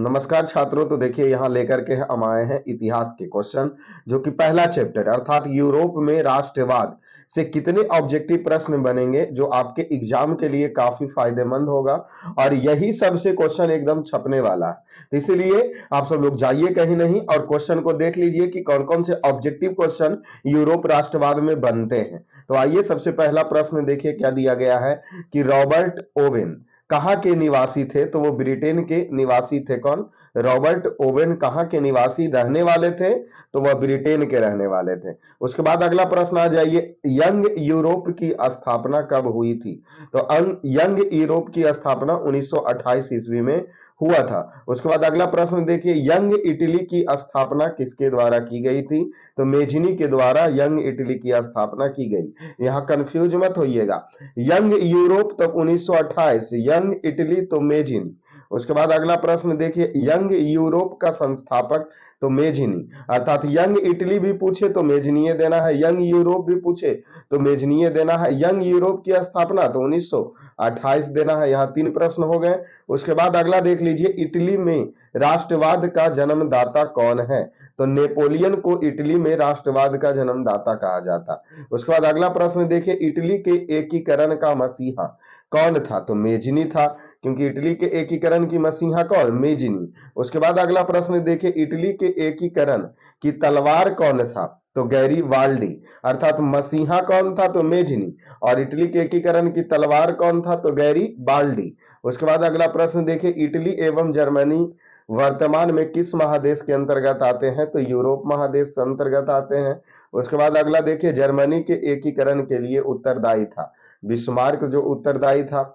नमस्कार छात्रों। तो देखिए यहाँ लेकर के हम आए हैं इतिहास के क्वेश्चन, जो कि पहला चैप्टर अर्थात यूरोप में राष्ट्रवाद से कितने ऑब्जेक्टिव प्रश्न बनेंगे, जो आपके एग्जाम के लिए काफी फायदेमंद होगा। और यही सबसे क्वेश्चन एकदम छपने वाला है, तो इसीलिए आप सब लोग जाइए कहीं नहीं और क्वेश्चन को देख लीजिए कि कौन कौन से ऑब्जेक्टिव क्वेश्चन यूरोप राष्ट्रवाद में बनते हैं। तो आइए सबसे पहला प्रश्न देखिए क्या दिया गया है कि रॉबर्ट ओवेन कहाँ के निवासी थे। तो वो ब्रिटेन के निवासी थे। कौन? रॉबर्ट ओवेन कहाँ के निवासी रहने वाले थे? तो वह ब्रिटेन के रहने वाले थे। उसके बाद अगला प्रश्न आ जाइए, यंग यूरोप की स्थापना कब हुई थी? तो यंग यूरोप की स्थापना 1928 ईस्वी में हुआ था। उसके बाद अगला प्रश्न देखिए, यंग इटली की स्थापना किसके द्वारा की गई थी? तो मेजनी के द्वारा यंग इटली की स्थापना की गई। यहां कंफ्यूज मत होइएगा, यंग यूरोप तो 1928, यंग इटली तो मेजिनी। उसके बाद अगला प्रश्न देखिए, यंग यूरोप का संस्थापक तो मेजिनी, अर्थात यंग इटली भी पूछे तो मेजनीय देना है, यंग यूरोप भी पूछे तो मेजनीय देना है। यंग यूरोप की स्थापना तो 1928 देना है। यहाँ 3 प्रश्न हो गए। उसके बाद अगला देख लीजिए, इटली में राष्ट्रवाद का जन्मदाता कौन है? तो नेपोलियन को इटली में राष्ट्रवाद का जन्मदाता कहा जाता। उसके बाद अगला प्रश्न देखिए, इटली के एकीकरण का मसीहा कौन था? तो मेजनी था, क्योंकि इटली के एकीकरण की मसीहा कौन? मेजनी। उसके बाद अगला प्रश्न देखिए, इटली के एकीकरण की तलवार कौन था? तो गैरीबाल्डी, अर्थात मसीहा कौन था? तो मेजनी, और इटली के एकीकरण की तलवार कौन था? तो गैरीबाल्डी। उसके बाद अगला प्रश्न देखिए, इटली एवं जर्मनी वर्तमान में किस महादेश के अंतर्गत आते हैं? तो यूरोप महादेश के अंतर्गत आते हैं। उसके बाद अगला देखिए, जर्मनी के एकीकरण के लिए उत्तरदायी था बिस्मार्क, जो उत्तरदायी था।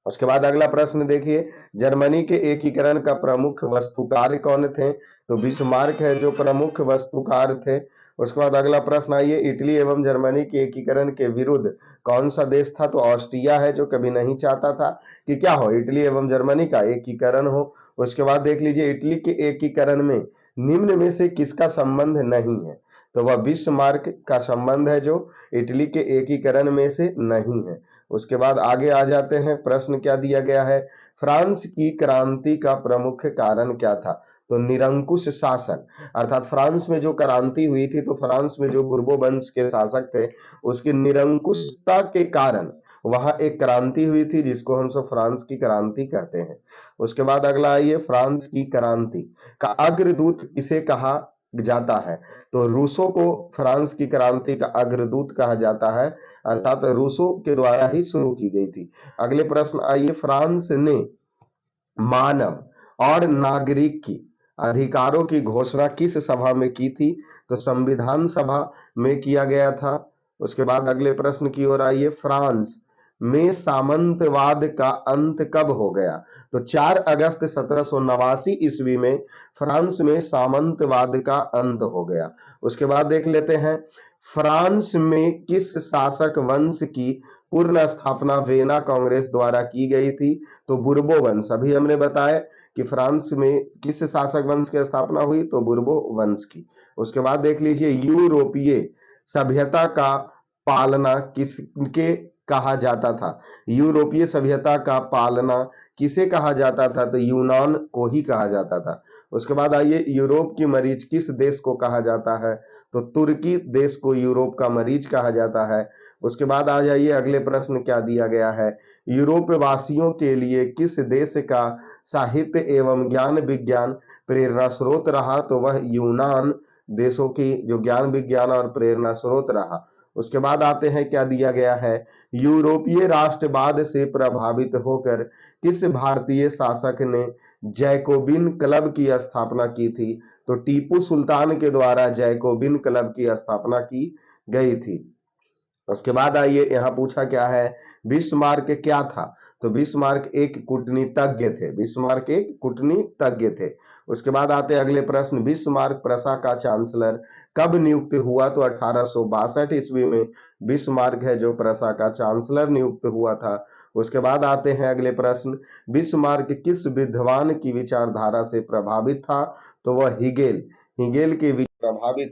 उसके बाद अगला प्रश्न देखिए, जर्मनी के एकीकरण का प्रमुख वस्तुकार कौन थे? तो बिस्मार्क है जो प्रमुख वस्तुकार थे। उसके बाद अगला प्रश्न आइए, इटली एवं जर्मनी के एकीकरण के विरुद्ध कौन सा देश था? तो ऑस्ट्रिया है, जो कभी नहीं चाहता था कि क्या हो, इटली एवं जर्मनी का एकीकरण हो। उसके बाद देख लीजिए, इटली के एकीकरण में निम्न में से किसका संबंध नहीं है? तो वह बिस्मार्क का संबंध है, जो इटली के एकीकरण में से नहीं है। उसके बाद आगे आ जाते हैं, प्रश्न क्या दिया गया है, फ्रांस की क्रांति का प्रमुख कारण क्या था? तो निरंकुश शासन, अर्थात फ्रांस में जो क्रांति हुई थी, तो फ्रांस में जो बुर्बो वंश के शासक थे, उसकी निरंकुशता के कारण वहां एक क्रांति हुई थी, जिसको हम सब फ्रांस की क्रांति कहते हैं। उसके बाद अगला आइए, फ्रांस की क्रांति का अग्रदूत किसे कहा जाता है? तो रूसो को फ्रांस की क्रांति का अग्रदूत कहा जाता है, अर्थात रूसो के द्वारा ही शुरू की गई थी। अगले प्रश्न आइए, फ्रांस ने मानव और नागरिक की अधिकारों की घोषणा किस सभा में की थी? तो संविधान सभा में किया गया था। उसके बाद अगले प्रश्न की ओर आइए, फ्रांस में सामंतवाद का अंत कब हो गया? तो 4 अगस्त 1789 ईस्वी में फ्रांस में सामंतवाद का अंत हो गया। उसके बाद देख लेते हैं, फ्रांस में किस शासक वंश की पूर्ण स्थापना वेना कांग्रेस द्वारा की गई थी? तो बुर्बो वंश। अभी हमने बताया कि फ्रांस में किस शासक वंश की स्थापना हुई? तो बुर्बो वंश की। उसके बाद देख लीजिए, यूरोपीय सभ्यता का पालना किसके कहा जाता था? यूरोपीय सभ्यता का पालना किसे कहा जाता था? तो यूनान को ही कहा जाता था। उसके बाद आइए, यूरोप की मरीज किस देश को कहा जाता है? तो तुर्की देश को यूरोप का मरीज कहा जाता है। उसके बाद आ जाइए, अगले प्रश्न क्या दिया गया है, यूरोप वासियों के लिए किस देश का साहित्य एवं ज्ञान विज्ञान प्रेरणा स्रोत रहा? तो वह यूनान देशों की जो ज्ञान विज्ञान और प्रेरणा स्रोत रहा। उसके बाद आते हैं, क्या दिया गया है, यूरोपीय राष्ट्रवाद से प्रभावित होकर किस भारतीय शासक ने जैकोबिन क्लब की स्थापना की थी? तो टीपू सुल्तान के द्वारा जैकोबिन क्लब की स्थापना की गई थी। उसके बाद आइए, यहां पूछा क्या है, बिस्मार्क क्या था? तो बिस्मार्क एक कूटनीतिज्ञ थे। बिस्मार्क एक कूटनीतिज्ञ थे। उसके बाद आते हैं अगले प्रश्न, बिस्मार्क प्रसा का चांसलर कब नियुक्त हुआ? तो 1862 ईस्वी में बिस्मार्क है जो प्रसा का चांसलर नियुक्त हुआ था। उसके बाद आते हैं अगले प्रश्न, बिस्मार्क किस विद्वान की विचारधारा से प्रभावित था? तो वह हिगेल, हिगेल के प्रभावित।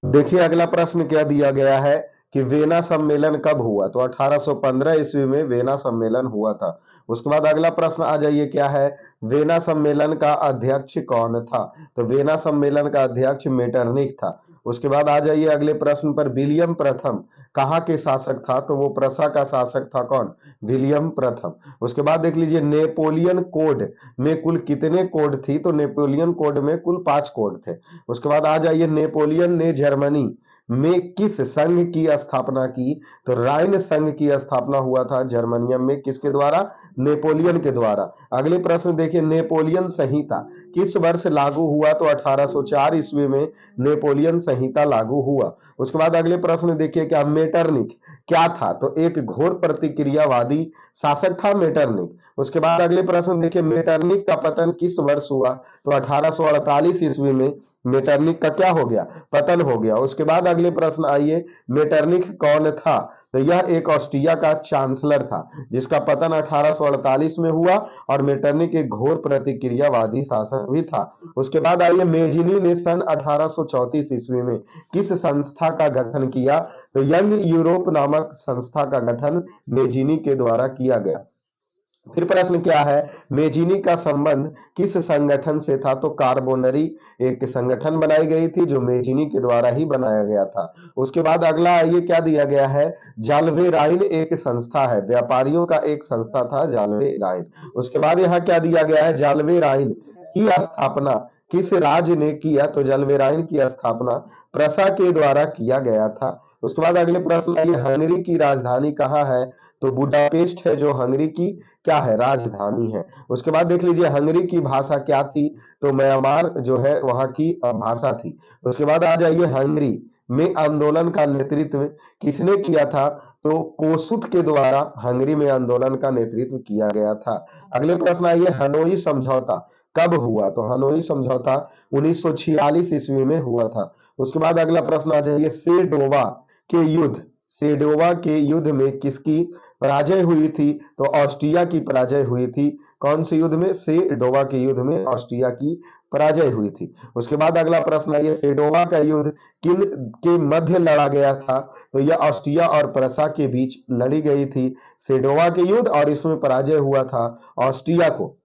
देखिए अगला प्रश्न क्या दिया गया है कि वेना सम्मेलन कब हुआ, तो 1815 ईस्वी में वेना सम्मेलन हुआ था। उसके बाद अगला प्रश्न आ जाइए, क्या है, वेना सम्मेलन का अध्यक्ष कौन था, तो वेना सम्मेलन का अध्यक्ष मेटरनिख था। उसके बाद आ जाइए अगले प्रश्न पर, विलियम प्रथम कहाँ के शासक था, तो वो प्रसा का शासक था, कौन, विलियम प्रथम। उसके बाद देख लीजिए नेपोलियन कोड में कुल कितने कोड थी, तो नेपोलियन कोड में कुल 5 कोड थे। उसके बाद आ जाइए नेपोलियन ने जर्मनी में किस संघ की स्थापना की, तो राइन संघ की स्थापना हुआ था जर्मनियम में, किसके द्वारा, नेपोलियन के द्वारा। अगले प्रश्न देखिए, नेपोलियन संहिता किस वर्ष लागू हुआ, तो 1804 ईस्वी में नेपोलियन संहिता लागू हुआ। उसके बाद अगले प्रश्न देखिए, क्या मेटरनिख क्या था, तो एक घोर प्रतिक्रियावादी शासक था मेटरनिख। उसके बाद अगले प्रश्न देखिए, मेटरनिख का पतन किस वर्ष हुआ, तो 1848 ईस्वी में मेटरनिख का क्या हो गया, पतन हो गया। उसके बाद अगले प्रश्न आइए, मेटरनिख कौन था, तो यह एक ऑस्ट्रिया का चांसलर था जिसका पतन 1848 में हुआ, और मेटरनिख एक घोर प्रतिक्रियावादी शासक भी था। उसके बाद आइए, मेजिनी ने सन 1834 ईस्वी में किस संस्था का गठन किया, तो यंग यूरोप नामक संस्था का गठन मेजिनी के द्वारा किया गया। फिर प्रश्न क्या है, मेजिनी का संबंध किस संगठन से था, तो कार्बोनरी एक संगठन बनाई गई थी जो मेजिनी के द्वारा ही बनाया गया था। उसके बाद अगला आइए, क्या दिया गया है, जाल्वे राइन एक संस्था है, व्यापारियों का एक संस्था था जाल्वे राइन। उसके बाद यहाँ क्या दिया गया है, जाल्वे राइन की स्थापना किस राज्य ने किया, तो जाल्वे राइन की स्थापना प्रसा के द्वारा किया गया था। उसके बाद अगले प्रश्न आइए, हंगरी की राजधानी कहाँ है, तो बुडापेस्ट है जो हंगरी की क्या है, राजधानी है। उसके बाद देख लीजिए हंगरी की भाषा क्या थी, तो म्यांमार जो है वहां की भाषा थी। उसके बाद आ जाइए, हंगरी में आंदोलन का नेतृत्व किसने किया था, तो कोसुत के द्वारा हंगरी में आंदोलन का नेतृत्व किया गया था। अगले प्रश्न आइए, हनोई समझौता कब हुआ, तो हनोई समझौता 1946 ईस्वी में हुआ था। उसके बाद अगला प्रश्न आ जाइए, सेडोवा के युद्ध में किसकी पराजय हुई थी, तो ऑस्ट्रिया की पराजय हुई थी। कौन से युद्ध में, सेडोवा के युद्ध में ऑस्ट्रिया की पराजय हुई थी। उसके बाद अगला प्रश्न है, सेडोवा का युद्ध किन के मध्य लड़ा गया था, तो यह ऑस्ट्रिया और प्रसा के बीच लड़ी गई थी सेडोवा के युद्ध, और इसमें पराजय हुआ था ऑस्ट्रिया को।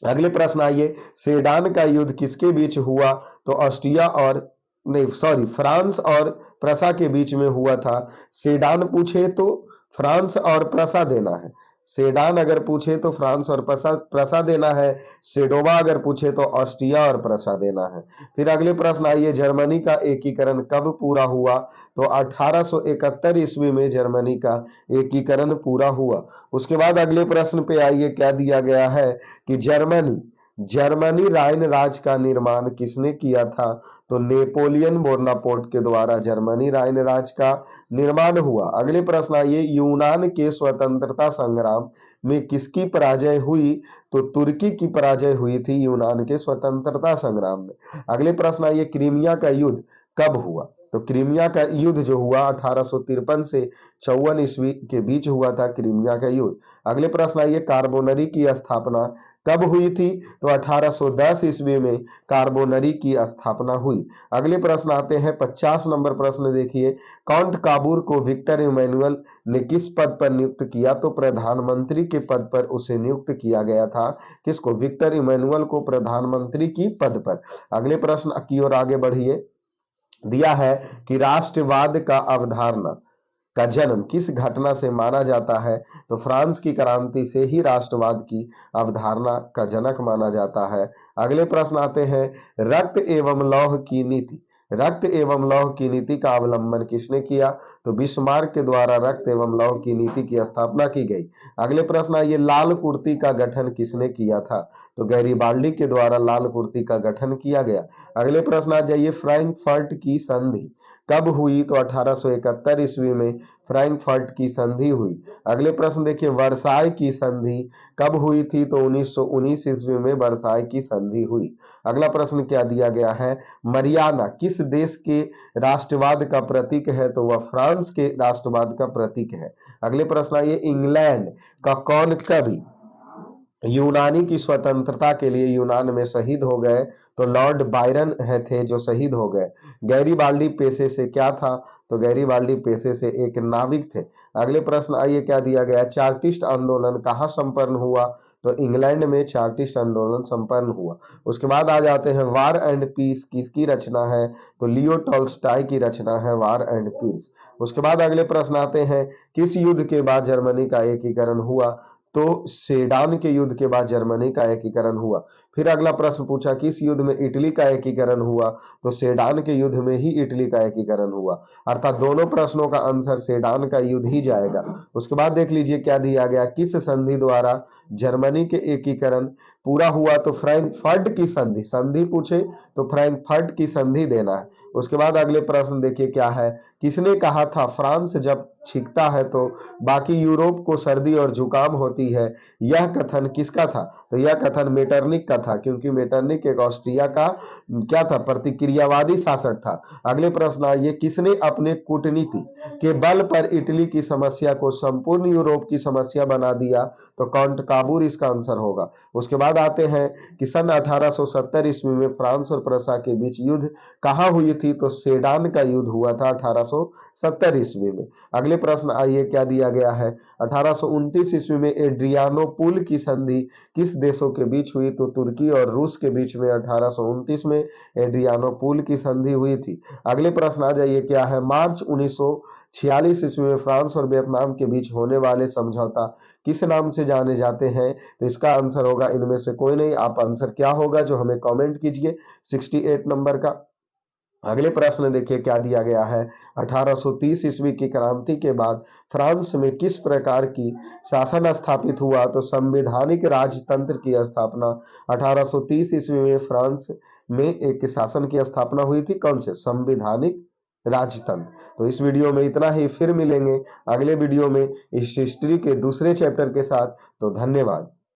अगले प्रश्न आइए, सेडान का युद्ध किसके बीच हुआ, तो ऑस्ट्रिया और नहीं सॉरी फ्रांस और प्रसा के बीच में हुआ था। सेडान पूछे तो फ्रांस और प्रसा देना है, सेडान अगर पूछे तो फ्रांस और प्रसा देना है, सेडोवा अगर पूछे तो ऑस्ट्रिया और प्रसा देना है। फिर अगले प्रश्न आइए, जर्मनी का एकीकरण कब पूरा हुआ, तो 1871 ईस्वी में जर्मनी का एकीकरण पूरा हुआ। उसके बाद अगले प्रश्न पे आइए, क्या दिया गया है कि जर्मनी जर्मनी राइन राज्य का निर्माण किसने किया था, तो नेपोलियन बोनापार्ट के द्वारा जर्मनी राइन राज्य का निर्माण हुआ। अगले प्रश्न आइए, यूनान के स्वतंत्रता संग्राम में किसकी पराजय हुई, तो तुर्की की पराजय हुई थी यूनान के स्वतंत्रता संग्राम में। अगले प्रश्न आइए, क्रीमिया का युद्ध कब हुआ, तो क्रीमिया का युद्ध जो हुआ 1853 से 54 ईस्वी के बीच हुआ था क्रीमिया का युद्ध। अगले प्रश्न आइए, कार्बोनरी की स्थापना कब हुई थी, तो 1810 ईस्वी में कार्बोनरी की स्थापना हुई। अगले प्रश्न आते हैं 50 नंबर प्रश्न देखिए, काउंट काबूर को विक्टर इमैनुअल ने किस पद पर नियुक्त किया, तो प्रधानमंत्री के पद पर उसे नियुक्त किया गया था। किसको, विक्टर इमैनुअल को प्रधानमंत्री की पद पर। अगले प्रश्न की ओर आगे बढ़िए, दिया है कि राष्ट्रवाद का अवधारणा का जन्म किस घटना से माना जाता है, तो फ्रांस की क्रांति से ही राष्ट्रवाद की अवधारणा का जनक माना जाता है। अगले प्रश्न आते हैं, रक्त एवं लौह की नीति रक्त एवं लौह की नीति का अवलंबन किसने किया, तो बिस्मार्क के द्वारा रक्त एवं लौह की नीति की स्थापना की गई। अगले प्रश्न आइए, लाल कुर्ती का गठन किसने किया था, तो गैरीबाल्डी के द्वारा लाल कुर्ती का गठन किया गया। अगले प्रश्न आ जाइए, फ्रैंकफर्ट की संधि कब हुई, तो 1871 ईस्वी में फ्रैंकफर्ट की संधि हुई। अगले प्रश्न देखिए, वर्साई की संधि कब हुई थी, तो 1919 ईस्वी में वर्साई की संधि हुई। अगला प्रश्न क्या दिया गया है, मरियाना किस देश के राष्ट्रवाद का प्रतीक है, तो वह फ्रांस के राष्ट्रवाद का प्रतीक है। अगले प्रश्न आइए, इंग्लैंड का कौन कवि यूनानी की स्वतंत्रता के लिए यूनान में शहीद हो गए, तो लॉर्ड बायरन है थे जो शहीद हो गए। गैरीबाल्डी पेशे से क्या था? तो गैरीबाल्डी पेशे से एक नाविक थे। अगले प्रश्न आइए क्या दिया गया है? चार्टिस्ट आंदोलन कहाँ संपन्न हुआ? तो इंग्लैंड में चार्टिस्ट आंदोलन संपन्न हुआ। उसके बाद आ जाते हैं वार एंड पीस किसकी रचना है? तो लियो टॉल्स्टॉय की रचना है वार एंड पीस। उसके बाद अगले प्रश्न आते हैं किस युद्ध के बाद जर्मनी का एकीकरण हुआ? तो सेडान के युद्ध के बाद जर्मनी का एकीकरण हुआ। फिर अगला प्रश्न पूछा किस युद्ध में इटली का एकीकरण हुआ? तो सेडान के युद्ध में ही इटली का एकीकरण हुआ। अर्थात दोनों प्रश्नों का आंसर सेडान का युद्ध ही जाएगा। उसके बाद देख लीजिए क्या दिया गया, किस संधि द्वारा जर्मनी के एकीकरण पूरा हुआ? तो फ्रैंकफर्ट की संधि। संधि पूछे तो फ्रैंकफर्ट की संधि देना है। उसके बाद अगले प्रश्न देखिए क्या है, किसने कहा था फ्रांस जब छींकता है तो बाकी यूरोप को सर्दी और जुकाम होती है? यह कथन किसका था? तो यह कथन मेटरनिक का था, क्योंकि मेटरनिक एक ऑस्ट्रिया का क्या था? प्रतिक्रियावादी शासक था। अगले प्रश्न आइए, किसने अपने कूटनीति के बल पर इटली की समस्या को संपूर्ण यूरोप की समस्या बना दिया? तो काउंट काबूर इसका आंसर होगा। उसके बाद आते हैं कि सन 1870 ईस्वी में फ्रांस और प्रसा के बीच युद्ध कहाँ हुई थी? तो सेडान का युद्ध हुआ था 1870 ईस्वी में। अगले प्रश्न आइए क्या दिया गया है, 1829 ईस्वी में एड्रियानोपुल की संधि किस देशों के बीच हुई? तो तुर्की और रूस के बीच में 1829 में एड्रियानोपुल की संधि हुई थी। अगले प्रश्न आ जाइए क्या है, मार्च 1946 ईस्वी में फ्रांस और वियतनाम के बीच होने वाले समझौता किस नाम से जाने जाते हैं? तो इसका आंसर होगा इनमें से कोई नहीं। आप आंसर क्या होगा जो हमें कमेंट कीजिए 68 नंबर का। अगले प्रश्न देखिए क्या दिया गया है, 1830 ईस्वी की क्रांति के बाद फ्रांस में किस प्रकार की शासन स्थापित हुआ? तो संवैधानिक राजतंत्र की स्थापना 1830 ईस्वी में फ्रांस में एक शासन की स्थापना हुई थी। कौन से? संवैधानिक राजतंत्र। तो इस वीडियो में इतना ही, फिर मिलेंगे अगले वीडियो में इस हिस्ट्री के दूसरे चैप्टर के साथ। तो धन्यवाद।